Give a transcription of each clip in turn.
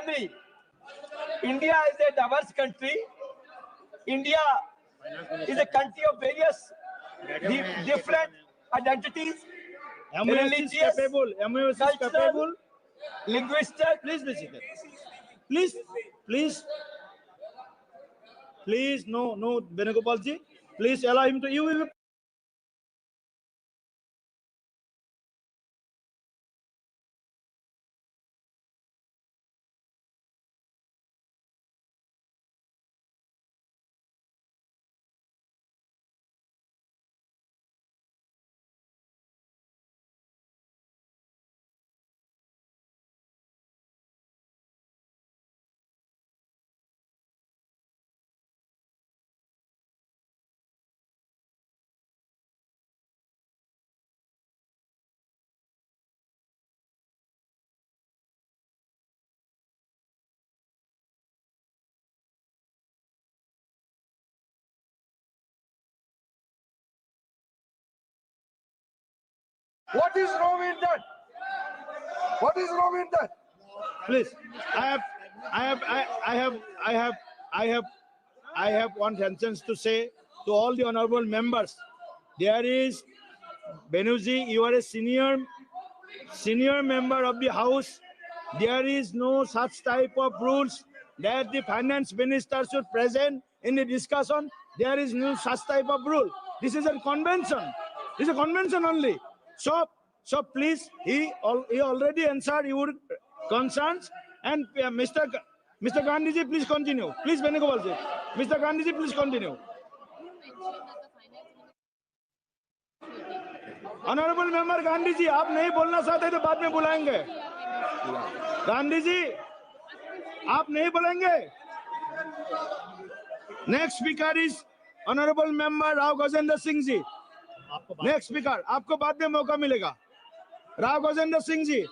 me. India is a diverse country. India is a country of various different identities, religious, cultural, linguistic. Please, no, Venugopalji. Please allow him to. You will. What is wrong in that? What is wrong in that? Please, I have one sentence to say to all the honorable members. There is Benuji, you are a senior member of the House. There is no such type of rules that the finance minister should present in the discussion. There is no such type of rule. This is a convention. This is a convention only. So please, he already answered your concerns. And Mr. Gandhiji, please continue. Please, Venugopalji. Mr. Gandhiji, please continue. Honorable Member Gandhiji, आप नहीं बोलना चाहते तो बाद में बुलाएंगे. Gandhiji, आप नहीं बोलेंगे. Next speaker is Honorable Member Rao Gajendra Singh ji. Next speaker, आपको बाद में मौका मिलेगा. Rao Gajendra Singh ji,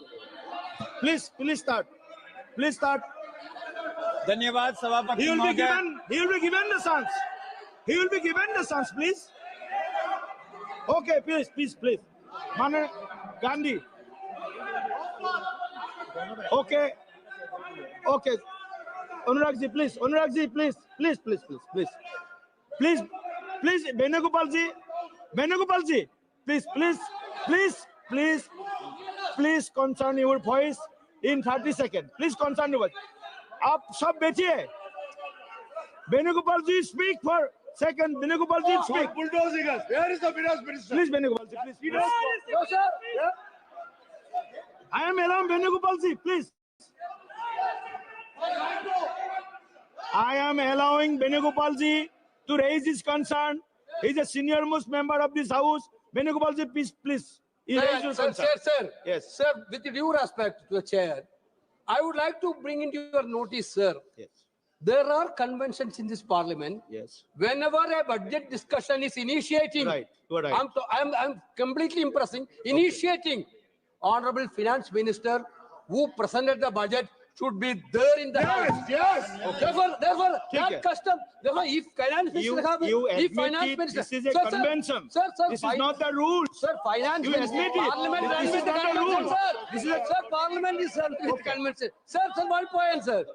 please start. Please start. धन्यवाद सभापति He will be given the chance. He will be given the chance, please. Okay, please. Mane Gandhi. Okay. Anurag ji, please. Please, Venugopal ji, please concern your voice in 30 seconds. Please concern your voice. आप सब बैठिए. Venugopal ji, speak for second. Venugopal ji, speak. Bulldozing us. Where is the finance minister? Please, Venugopal ji, please. No, sir. Yeah. I am allowing Venugopal ji, please. I am allowing Venugopal ji to raise his concern. He is a senior most member of this house. Venugopal ji, please. Raise your concern. Sir. Yes. Sir, with due respect to the chair, I would like to bring into your notice, sir. Yes. There are conventions in this parliament. Yes. Whenever a budget discussion is initiating, Right. You are right. I'm completely initiating. Honorable Finance Minister who presented the budget should be there in the house. Yes. Therefore, that custom. Therefore, if finance minister this is a convention. Sir, this is not the rules. Sir, finance minister, admit it. parliament This runs is with the not the convention, rule. sir. This is Sir, parliament is run with convention. Sir, one point, sir.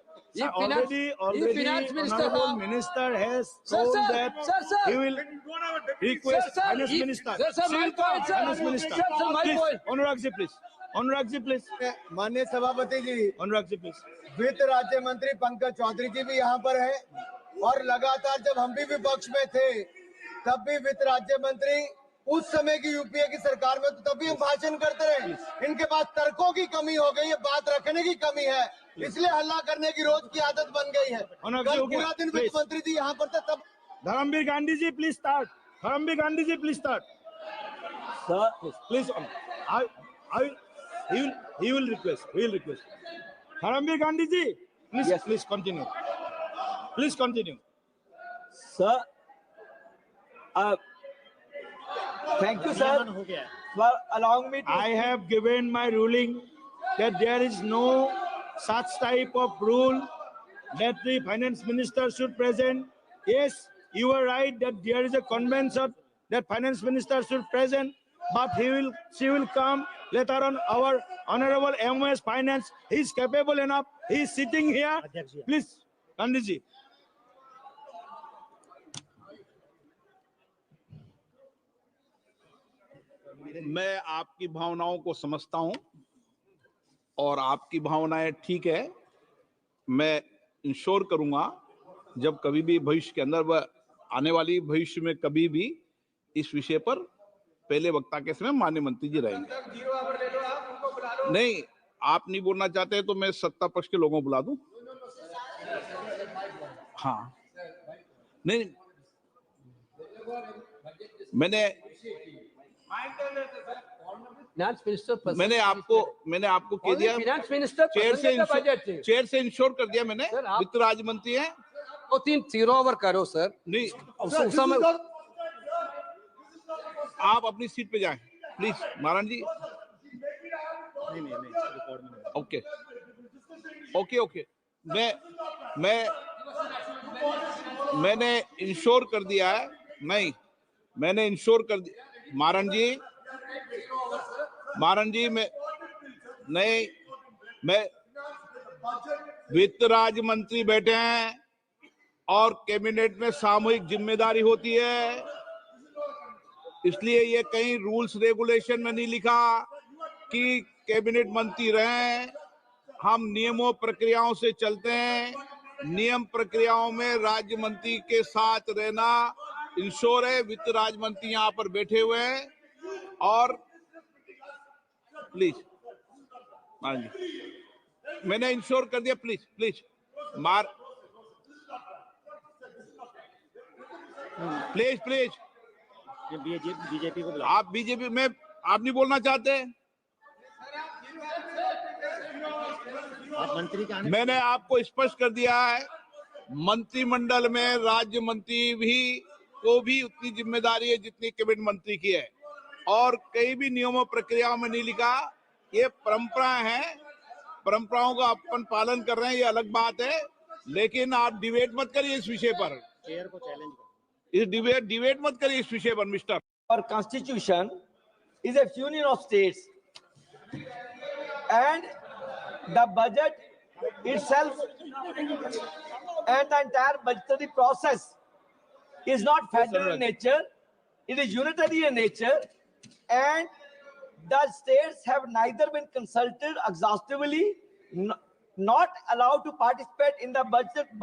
Already, finance minister, honorable minister has told that he will request finance minister. Sir, my point, sir. Finance minister. Sir, my Please, point. Anurag ji, please. माननीय सभापति जी, Anurag ji, please. वित्त राज्य मंत्री पंकज चौधरी जी भी यहाँ पर है और लगातार जब हम भी विपक्ष में थे तब भी वित्त राज्य मंत्री उस समय की यूपीए की सरकार में तो तब भी हम भाषण करते रहे. इनके पास तर्कों की कमी हो गई है, बात रखने की कमी है, इसलिए हल्ला करने की रोज की आदत बन गई है. कल पूरा दिन वित्त मंत्री जी यहाँ पर थे तब. Dharamveer Gandhi ji, please start. Dharamveer Gandhi ji, please start. Sir, Please. He will request. Dharamveer Gandhi ji, please, Yes. please continue. Please continue. sir, thank you, sir, for allowing me to. I have given my ruling that there is no such type of rule that the finance minister should present. Yes, you are right that there is a convention that finance minister should present, but she will come later on. Our honorable MOS Finance is capable enough. He is sitting here. Please, Pandit ji. मैं आपकी भावनाओं को समझता हूं और आपकी भावनाएं ठीक है। मैं इंश्योर करूंगा जब कभी भी भविष्य के अंदर वह आने वाली भविष्य में कभी भी इस विषय पर पहले वक्ता के समय माननीय मंत्री जी रहेंगे। नहीं, आप नहीं बोलना चाहते तो मैं सत्ता पक्ष के लोगों को बुला दूं। हाँ, नहीं, मैंने आपको कह दिया, finance minister चेयर से इंश्योर कर दिया मैंने, वित्त राज्य मंत्री है। तो 3 0 ओवर करो सर। नहीं, उस समय आप अपनी सीट पे जाएं please Narayan ji. Okay okay okay, मैंने इंश्योर कर दिया है। नहीं, मैंने इंश्योर कर दिया मारन जी मैं वित्त राज्य मंत्री बैठे हैं और कैबिनेट में सामूहिक जिम्मेदारी होती है, इसलिए ये कहीं रूल्स रेगुलेशन में नहीं लिखा कि कैबिनेट मंत्री रहें। हम नियमों प्रक्रियाओं से चलते हैं, नियम प्रक्रियाओं में राज्य मंत्री के साथ रहना इंश्योर है। वित्त राज्य मंत्री यहाँ पर बैठे हुए हैं और प्लीज मैंने इंश्योर कर दिया। प्लीज प्लीज प्लीज बीजेपी को आप बीजेपी में आप नहीं बोलना चाहते? आप मंत्री का मैंने आपको स्पष्ट कर दिया है, मंत्रिमंडल में राज्य मंत्री को भी उतनी जिम्मेदारी है जितनी कैबिनेट मंत्री की है, और कई भी नियमों प्रक्रियाओं में नहीं लिखा। ये परंपरा है, परंपराओं का अपन पालन कर रहे हैं, ये अलग बात है, लेकिन आप डिबेट मत करिए इस विषय पर। चेयर को चैलेंज करो। इस डिबेट मत करिए इस विषय पर mister. Our constitution is a union of states, and the budget itself and the entire budgetary process is not federal in nature, it is unitary in nature, and the states have neither been consulted exhaustively, not allowed to participate in the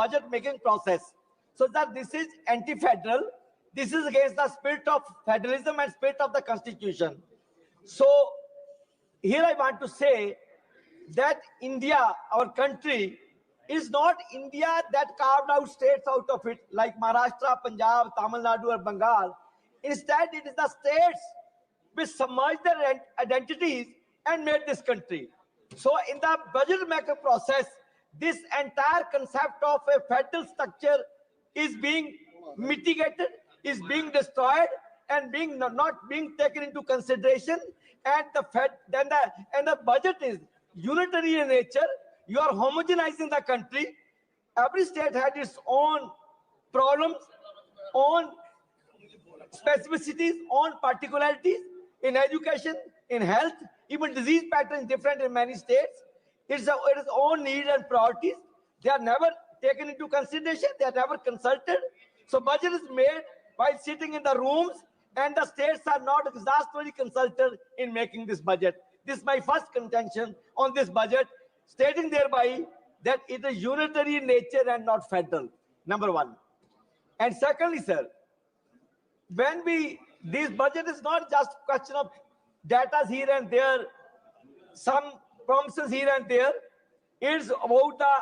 budget making process. So that this is anti-federal, this is against the spirit of federalism and spirit of the constitution. So here I want to say that India, our country, is not India that carved out states out of it like Maharashtra, Punjab, Tamil Nadu or Bengal. Instead, it is the states which submerged their identities and made this country. So in the budget making process, this entire concept of a federal structure is being mitigated, is being destroyed, and not being taken into consideration. And the budget is unitary in nature. You are homogenizing the country. Every state had its own problems, own specificities, own particularities in education, in health, even disease patterns different in many states. It's its own needs and priorities. They are never taken into consideration. They are never consulted. So budget is made while sitting in the rooms, and the states are not exhaustively consulted in making this budget. This is my first contention on this budget, stating thereby that it is unitary in nature and not federal, number one. And secondly, sir, this budget is not just a question of data here and there, some promises here and there. It's about the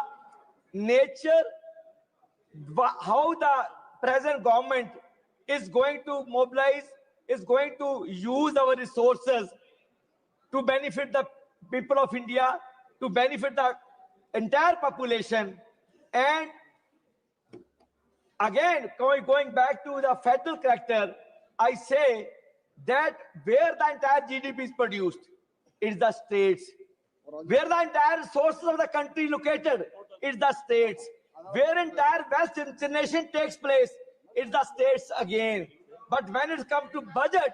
nature, how the present government is going to mobilize, is going to use our resources to benefit the people of India, to benefit the entire population. And again, going back to the federal character, I say that where the entire GDP is produced, it's the states. Where the entire resources of the country located, it's the states. Where entire wealth generation takes place, it's the states again. But when it comes to budget,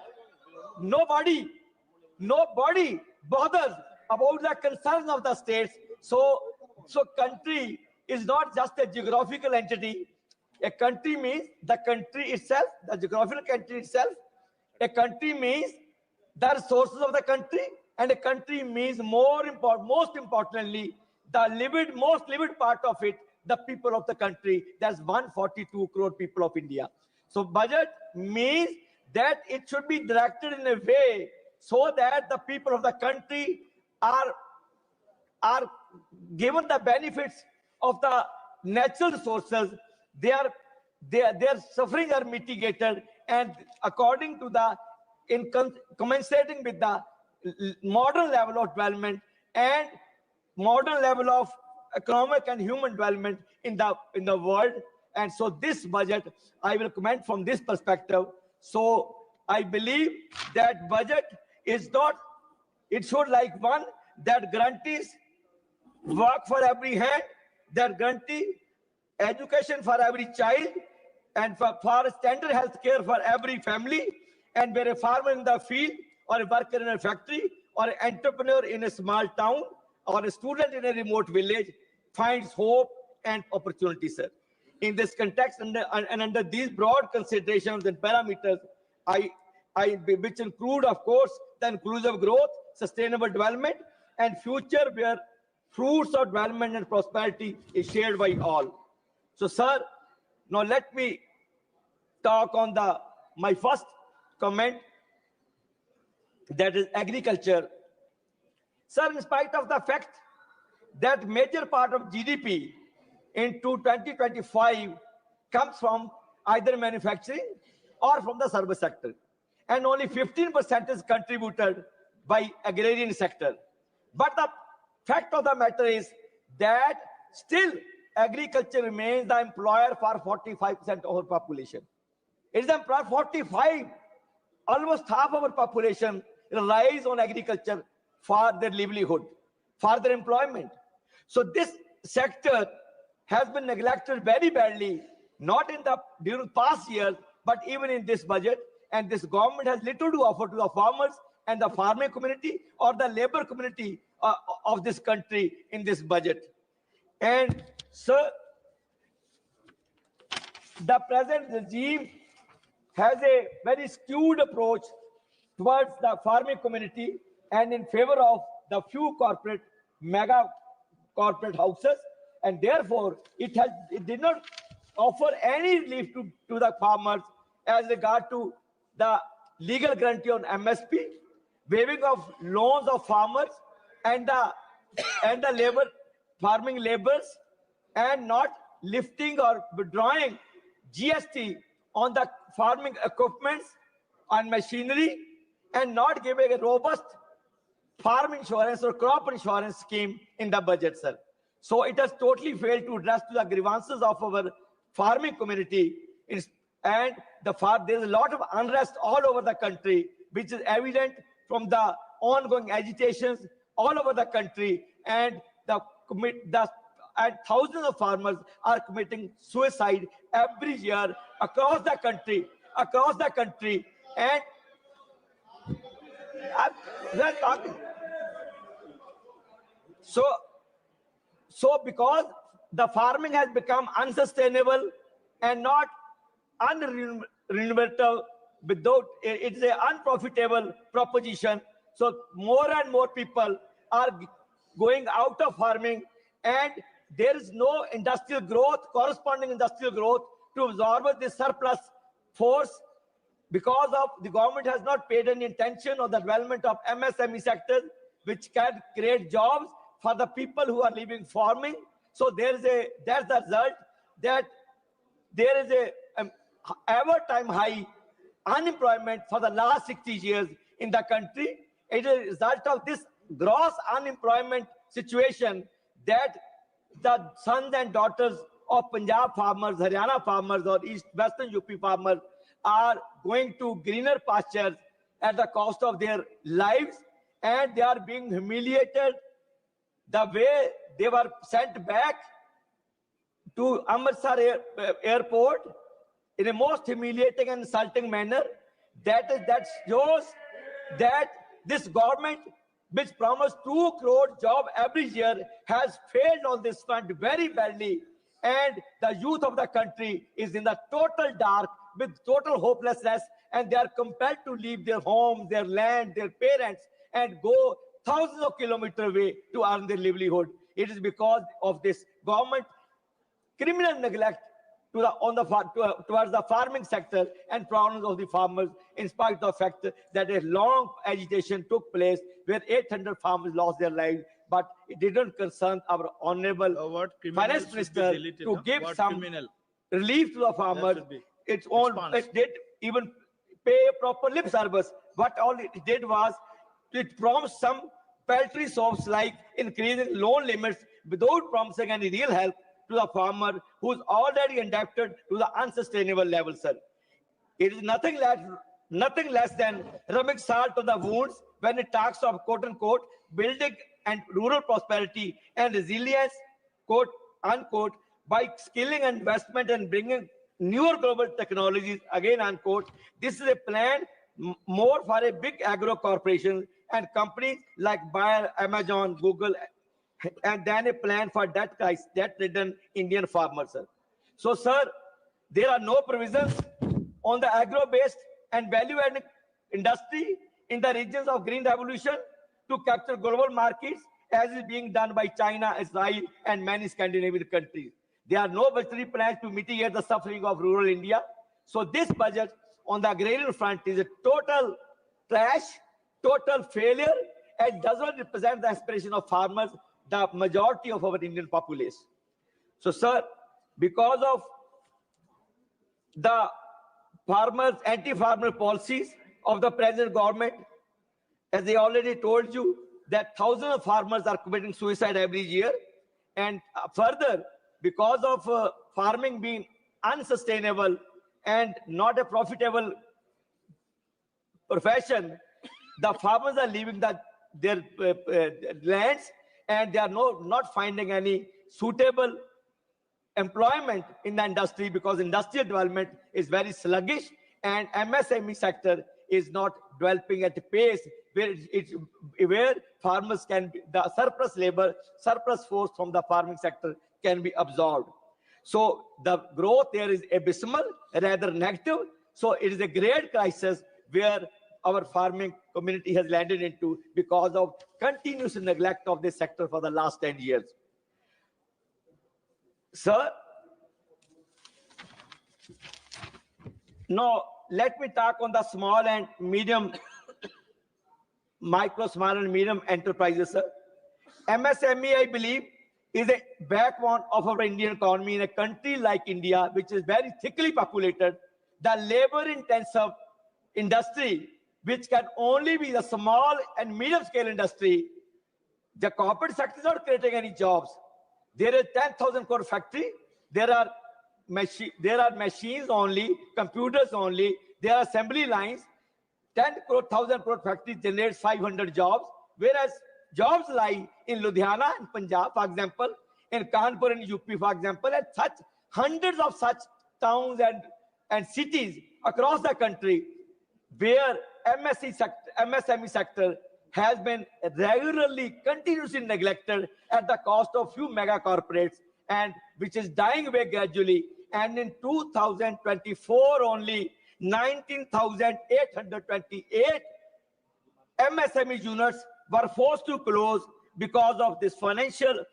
nobody bothers about the concerns of the states. So So country is not just a geographical entity. A country means the country itself, the geographical country itself. A country means the resources of the country, and a country means most importantly, the most lived part of it, the people of the country. That's 142 crore people of India. So budget means that it should be directed in a way so that the people of the country are given the benefits of the natural resources. Their suffering are mitigated, and according to the commensurating with the modern level of development and modern level of economic and human development in the world. And so this budget, I will comment from this perspective. So I believe that budget is not, it should like one that guarantees work for every hand, that guarantee education for every child, and for standard health care for every family, and where a farmer in the field, or a worker in a factory, or an entrepreneur in a small town, or a student in a remote village finds hope and opportunity, sir. In this context, and under these broad considerations and parameters, which include, of course, the inclusive growth, sustainable development, and future where fruits of development and prosperity is shared by all. So, sir, now let me talk on my first comment, that is agriculture. Sir, in spite of the fact that major part of GDP into 2025 comes from either manufacturing or from the service sector, and only 15% is contributed by agrarian sector. But the fact of the matter is that still agriculture remains the employer for 45% of our population. It is the employer 45, almost half of our population relies on agriculture for their livelihood, for their employment. So this sector has been neglected very badly, not during past years, but even in this budget. And this government has little to offer to the farmers and the farming community or the labor community of this country in this budget. And sir, the present regime has a very skewed approach towards the farming community and in favor of the few mega corporate houses, and therefore it did not offer any relief to the farmers as regard to the legal guarantee on MSP, waiving of loans of farmers and the farming labors, and not lifting or withdrawing GST on the farming equipments and machinery, and not giving a robust farm insurance or crop insurance scheme in the budget, sir. So it has totally failed to address the grievances of our farming community. And there's a lot of unrest all over the country, which is evident from the ongoing agitations all over the country. And thousands of farmers are committing suicide every year across the country. And we're talking. So because the farming has become unsustainable and not unrenewable, it's an unprofitable proposition. So more and more people are going out of farming, and there is no industrial growth, corresponding industrial growth to absorb this surplus force, because of the government has not paid any attention on the development of MSME sectors, which can create jobs for the people who are leaving farming. So that's the result, that there is a ever-time high unemployment for the last 60 years in the country. It is a result of this gross unemployment situation that the sons and daughters of Punjab farmers, Haryana farmers, or Western UP farmers are going to greener pastures at the cost of their lives, and they are being humiliated. The way they were sent back to Amritsar airport in a most humiliating and insulting manner, that shows that this government which promised 2 crore job every year, has failed on this front very badly. And the youth of the country is in the total dark with total hopelessness, and they are compelled to leave their homes, their land, their parents, and go thousands of kilometers away to earn their livelihood. It is because of this government criminal neglect towards the farming sector and problems of the farmers, in spite of the fact that a long agitation took place where 800 farmers lost their lives. But it didn't concern our honorable finance minister to give some relief to the farmers. Its own, it did even pay a proper lip service. What all it did was, it promised some paltry soaps like increasing loan limits without promising any real help to the farmer who's already indebted to the unsustainable level, sir. It is nothing less than rubbing salt on the wounds when it talks of, quote unquote, building and rural prosperity and resilience, quote unquote, by skilling and investment and bringing newer global technologies, again unquote. This is a plan more for a big agro corporation and companies like Bayer, Amazon, Google, and then a plan for debt-ridden Indian farmers, sir. So, sir, there are no provisions on the agro-based and value-added industry in the regions of green revolution to capture global markets, as is being done by China, Israel, and many Scandinavian countries. There are no budgetary plans to mitigate the suffering of rural India. So this budget on the agrarian front is a total trash, total failure, and does not represent the aspiration of farmers, the majority of our Indian populace. So, sir, because of the farmers, anti-farmer policies of the present government, as I already told you, that thousands of farmers are committing suicide every year. And further, because of farming being unsustainable and not a profitable profession, the farmers are leaving their lands, and they are not finding any suitable employment in the industry because industrial development is very sluggish, and MSME sector is not developing at a pace where farmers can, the surplus labor, surplus force from the farming sector can be absorbed. So the growth there is abysmal, rather negative. So it is a great crisis where our farming community has landed into because of continuous neglect of this sector for the last 10 years. Sir, now let me talk on the small and medium, micro, small and medium enterprises, sir. MSME, I believe, is a backbone of our Indian economy in a country like India, which is very thickly populated. The labor-intensive industry, which can only be the small and medium-scale industry, the corporate sector is not creating any jobs. There is 10,000 crore factory. There are machines only, computers only. There are assembly lines. 10,000 crore factory generates 500 jobs, whereas jobs lie in Ludhiana and Punjab, for example, in Kanpur and UP, for example, and such hundreds of such towns and cities across the country where MSME sector has been regularly, continuously neglected at the cost of few mega corporates, and which is dying away gradually. And in 2024, only 19,828 MSME units were forced to close because of this financial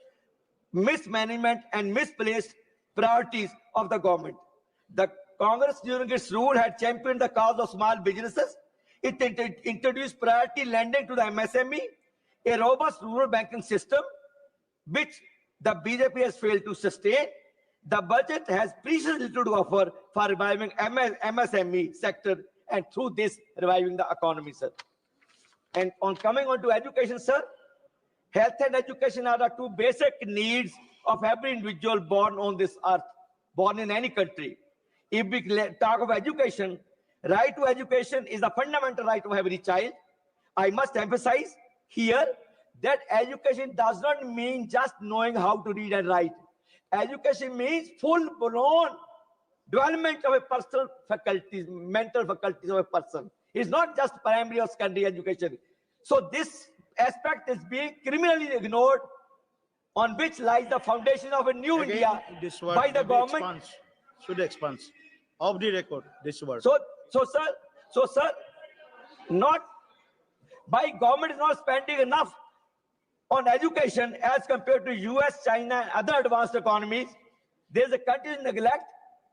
mismanagement and misplaced priorities of the government. The Congress during its rule had championed the cause of small businesses. It introduced priority lending to the MSME, a robust rural banking system, which the BJP has failed to sustain. The budget has precious little to offer for reviving MSME sector, and through this reviving the economy, sir. And coming on to education, sir, health and education are the two basic needs of every individual born on this earth, born in any country. If we talk of education, right to education is a fundamental right of every child. I must emphasize here that education does not mean just knowing how to read and write. Education means full-blown development of a personal faculties, mental faculties of a person. It's not just primary or secondary education. So this aspect is being criminally ignored, on which lies the foundation of a new Again, India this word by the maybe government. expands, should expands. Off the record, this word. So, sir, not by government is not spending enough on education as compared to US, China, and other advanced economies. There is a continuous neglect.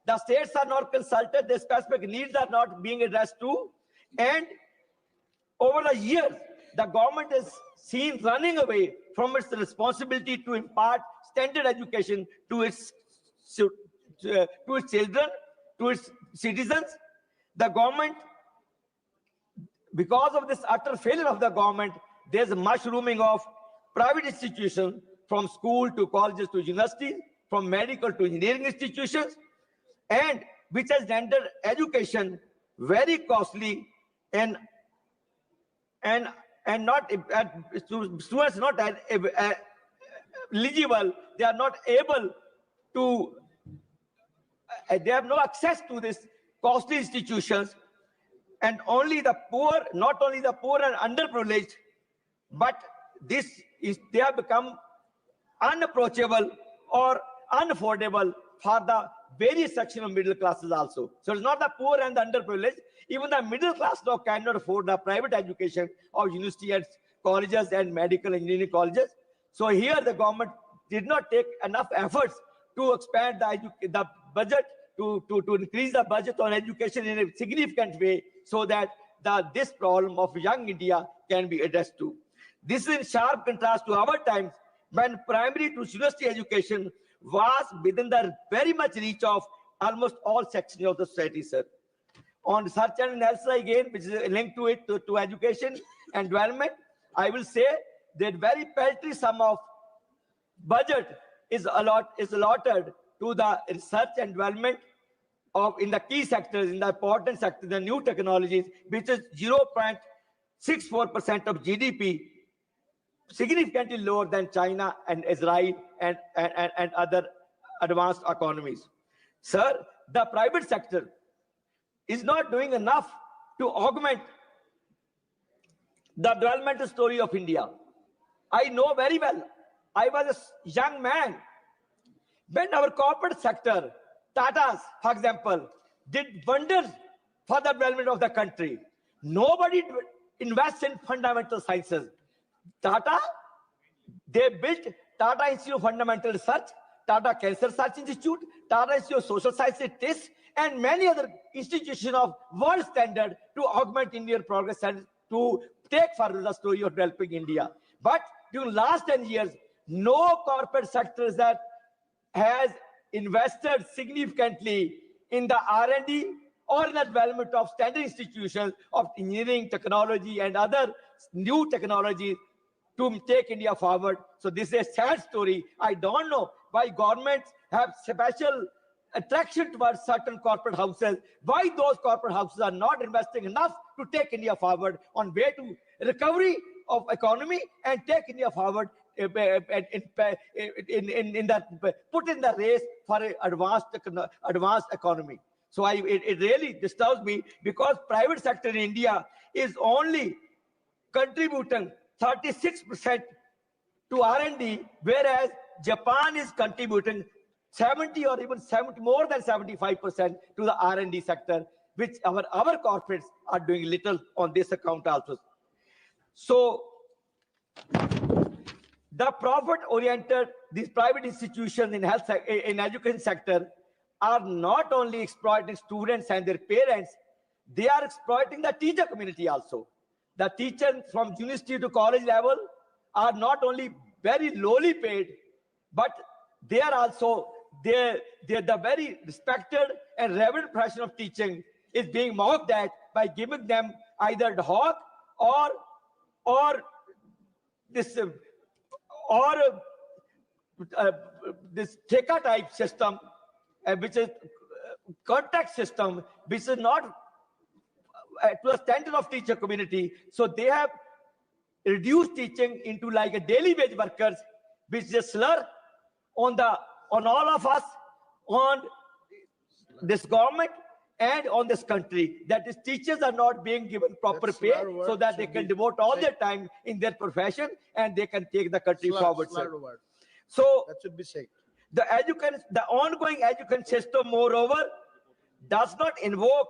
The states are not consulted. Their specific needs are not being addressed to. And over the years, the government is seen running away from its responsibility to impart standard education to its children, to its citizens. The government, because of this utter failure of the government, there's a mushrooming of private institutions, from school to colleges to universities, from medical to engineering institutions, and which has rendered education very costly and not students not eligible. They are not able to. They have no access to this costly institutions, and only the poor, not only the poor and underprivileged, but they have become unapproachable or unaffordable for the various section of middle classes also. So it's not the poor and the underprivileged. Even the middle class now cannot afford the private education of university and colleges and medical engineering colleges. So here the government did not take enough efforts to expand the budget, to increase the budget on education in a significant way, so that this problem of young India can be addressed too. This is in sharp contrast to our times, when primary to university education was within the very much reach of almost all sections of the society, sir. On research and analysis again, which is linked to it, to education and development, I will say that very paltry sum of budget is allotted to the research and development in the key sectors, in the important sectors, the new technologies, which is 0.64% of GDP, significantly lower than China and Israel and other advanced economies. Sir, the private sector is not doing enough to augment the development story of India. I know very well. I was a young man when our corporate sector, Tata's, for example, did wonders for the development of the country. Nobody invests in fundamental sciences. Tata, they built Tata Institute of Fundamental Research, Tata Cancer Research Institute, Tata Institute of Social Sciences, and many other institutions of world standard to augment Indian progress and to take further the story of developing India. But during the last 10 years, no corporate sector that has invested significantly in the R&D or in the development of standard institutions of engineering, technology, and other new technologies to take India forward. So this is a sad story. I don't know why governments have special attraction towards certain corporate houses, why those corporate houses are not investing enough to take India forward on way to recovery of economy and take India forward put in the race for an advanced economy. So it really disturbs me, because private sector in India is only contributing 36% to R&D, whereas Japan is contributing 70 or even 70, more than 75% to the R&D sector, which our corporates are doing little on this account also. So the profit-oriented, these private institutions in in education sector are not only exploiting students and their parents, they are exploiting the teacher community also. The teachers from university to college level are not only very lowly paid, but they are also, the very respected and reverend profession of teaching is being mocked at by giving them either ad hoc or this this TECA type system, which is contact system, which is not to the standard of teacher community. So they have reduced teaching into like a daily wage workers, which is a slur on all of us, on this government, and on this country, that is, teachers are not being given proper That pay slur word so that they should can be devote all said. their time in their profession and they can take the country forward, sir. Slur word. So That should be said. the ongoing education system, moreover, does not invoke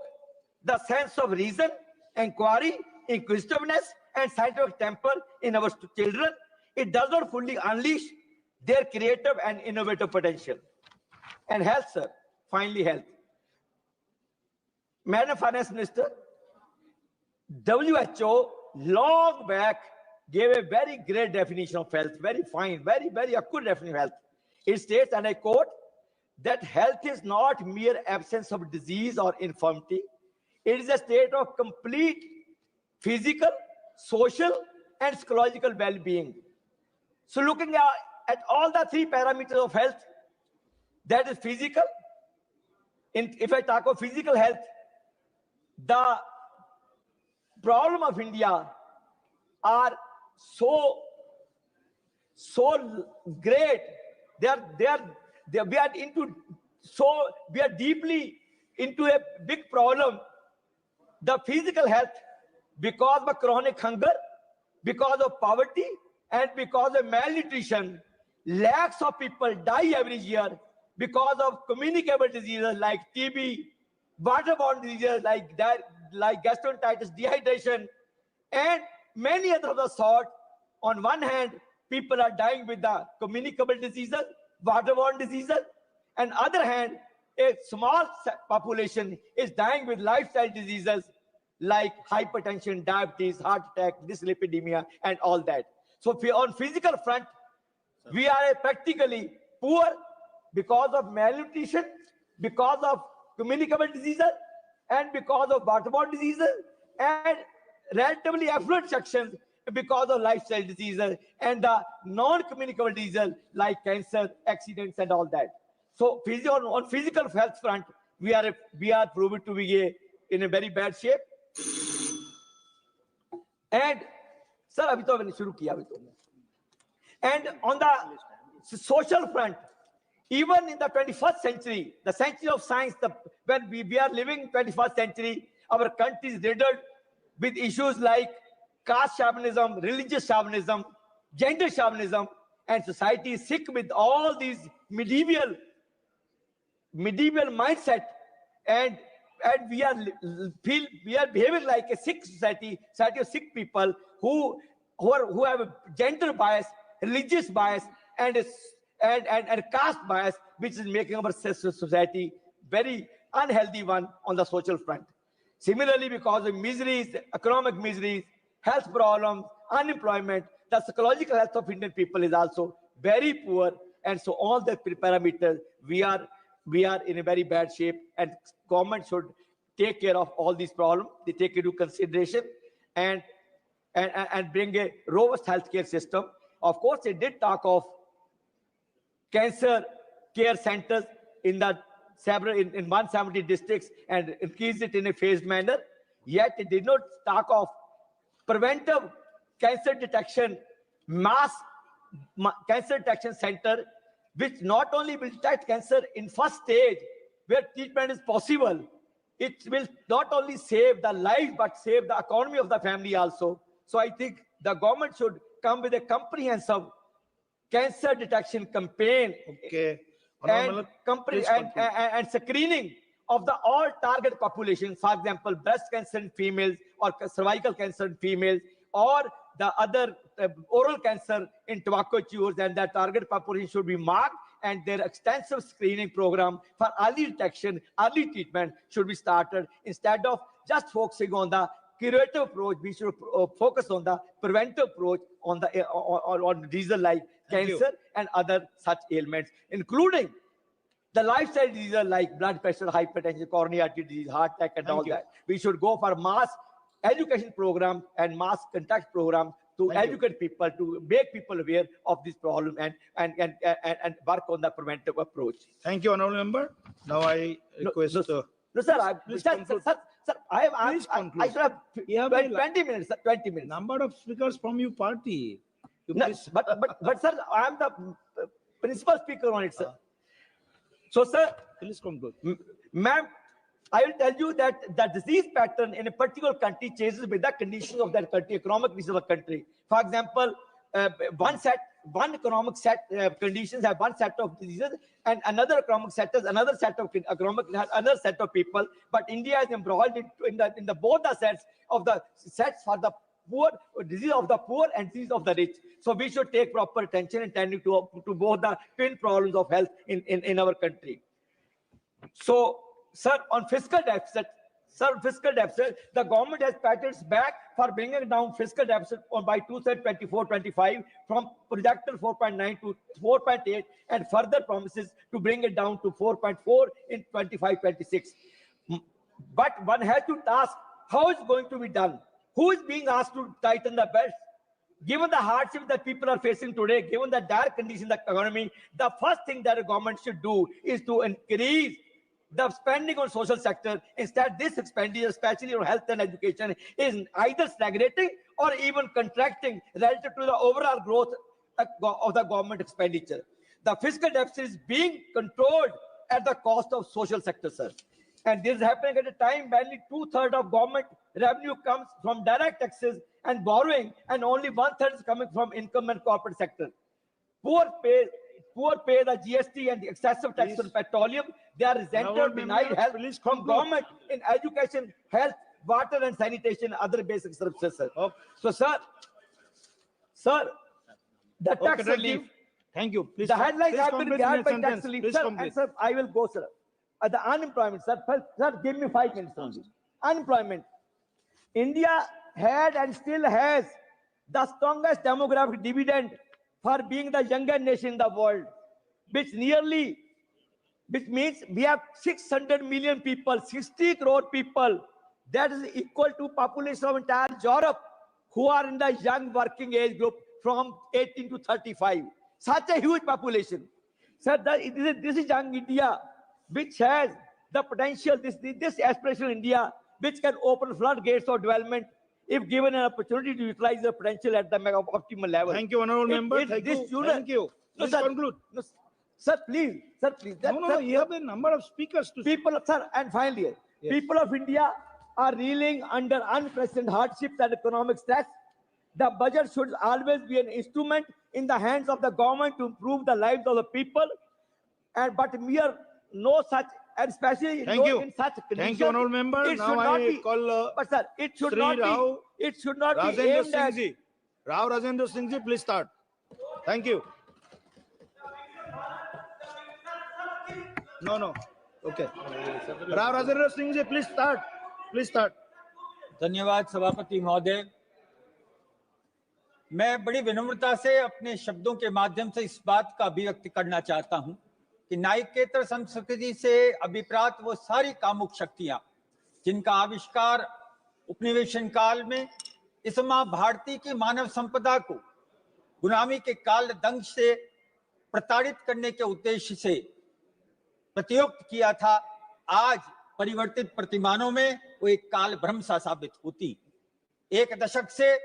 the sense of reason, inquiry, inquisitiveness, and scientific temper in our children. It does not fully unleash their creative and innovative potential. And health, sir, finally health. Madam Finance Minister, WHO long back gave a very great definition of health, very fine, very accurate definition of health. It states, and I quote, that health is not mere absence of disease or infirmity. It is a state of complete physical, social, and psychological well-being. So looking at all the three parameters of health, that is physical. If I talk of physical health, the problem of India are so great. We are deeply into a big problem. The physical health, because of chronic hunger, because of poverty, and because of malnutrition, lakhs of people die every year because of communicable diseases like TB, waterborne diseases like gastroenteritis, dehydration, and many other of the sort. On one hand, people are dying with the communicable diseases, waterborne diseases, and other hand, a small population is dying with lifestyle diseases like hypertension, diabetes, heart attack, dyslipidemia, and all that. So on physical front, we are practically poor because of malnutrition, because of communicable diseases, and because of waterborne diseases, and relatively affluent sections because of lifestyle diseases and the non-communicable diseases like cancer, accidents, and all that. So on physical health front, we are proven to be in a very bad shape. And sir, abhi to maine shuru kiya abhi to. And on the social front, even in the 21st century, the century of science, when we are living in 21st century, our country is riddled with issues like caste chauvinism, religious chauvinism, gender chauvinism, and society is sick with all these medieval mindset, and we are behaving like a sick society of sick people who have a gender bias, religious bias, and caste bias, which is making our society very unhealthy one on the social front. Similarly, because of miseries, economic miseries, health problems, unemployment, the psychological health of Indian people is also very poor. And so all the parameters, we are in a very bad shape, and government should take care of all these problems. They take into consideration and bring a robust healthcare system. Of course, they did talk of cancer care centers in 170 districts and increase it in a phased manner. Yet it did not talk of preventive cancer detection, mass cancer detection center, which not only will detect cancer in first stage where treatment is possible, it will not only save the life but save the economy of the family also. So I think the government should come with a comprehensive cancer detection campaign. Okay. And screening of the all target population, for example, breast cancer in females or cervical cancer in females, or the other oral cancer in tobacco chewers, and that target population should be marked, and their extensive screening program for early detection, early treatment should be started. Instead of just focusing on the curative approach, we should focus on the preventive approach on diseases like cancer and other such ailments, including the lifestyle diseases like blood pressure, hypertension, coronary artery disease, heart attack, and all that. We should go for mass education program and mass contact program to educate people, to make people aware of this problem and work on the preventive approach. Thank you, honorable member. Now I request. No, sir, I should have You have 20 minutes, sir, 20 minutes. number of speakers from your party. You No, please- but sir, I am the principal speaker on it, sir. So, sir, please conclude. ma'am, I will tell you that the disease pattern in a particular country changes with the conditions of that country, economic conditions of the country. For example, one economic set conditions have one set of diseases, and another economic set has another set of another set of people. But India is embroiled in the both the sets for the poor, disease of the poor and disease of the rich. So we should take proper attention in tending to both the twin problems of health in our country. So, sir, on fiscal deficit, the government has patted its back for bringing down fiscal deficit by 2024-25 from projected 4.9 to 4.8, and further promises to bring it down to 4.4 in 25-26. But one has to ask, how is it going to be done? Who is being asked to tighten the belt? Given the hardship that people are facing today, given the dire condition in the economy, the first thing that a government should do is to increase the spending on social sector. Instead, this expenditure, especially on health and education, is either stagnating or even contracting relative to the overall growth of the government expenditure. The fiscal deficit is being controlled at the cost of social sector, sir. And this is happening at a time when only 2/3 of government revenue comes from direct taxes and borrowing, and only 1/3 is coming from income and corporate sector. Poor pay the GST and the excessive tax on petroleum. They are resented, denied help from government in education, health, water and sanitation, other basic services, sir. Okay. So, sir, the tax relief. Thank you. Please, The headlines have been grabbed by sentence. tax relief, Please sir. complete. And sir, I will go, sir. The unemployment, sir. Sir, give me 5 minutes only. Unemployment. India had and still has the strongest demographic dividend for being the youngest nation in the world, which means we have 600 million people, 60 crore people. That is equal to population of entire Europe, who are in the young working age group from 18 to 35. Such a huge population. Sir, this is young India, which has the potential, this aspirational India, which can open floodgates of development if given an opportunity to utilize the potential at the optimal level. Thank you, honorable member. Thank you. No, Please sir, conclude. no, sir, please. No, you have a number of speakers to speak. People, sir, and finally, Yes. people of India are reeling under unprecedented hardships and economic stress. The budget should always be an instrument in the hands of the government to improve the lives of the people, but mere no such, and especially Thank you. in such conditions. Thank you, honorable member. It Now should not I be, call but sir, it should Sri not Rao be. It should not be Rajendra aimed at. Singh ji. Rao Rajendra Singh ji, please start. Thank you. No. Okay. Rao Rajendra Singh ji, please start. Please start. धन्यवाद सभापति महोदय। मैं बड़ी विनम्रता से अपने शब्दों के माध्यम से इस बात का अभिव्यक्ति करना चाहता हूं कि न्यायिकेतर संस्कृति से अभिप्रात वो सारी कामुक शक्तियां जिनका आविष्कार उपनिवेशन काल में इस मां भारती की मानव संपदा को गुलामी के काल दंश से प्रताड़ित करने के उद्देश्य से प्रतियुक्त किया था, आज परिवर्तित प्रतिमानों में वो एक काल भ्रम सा साबित होती। एक दशक से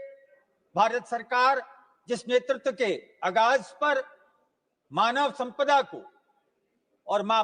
भारत सरकार जिस नेतृत्व के आगाज पर मानव संपदा को और मां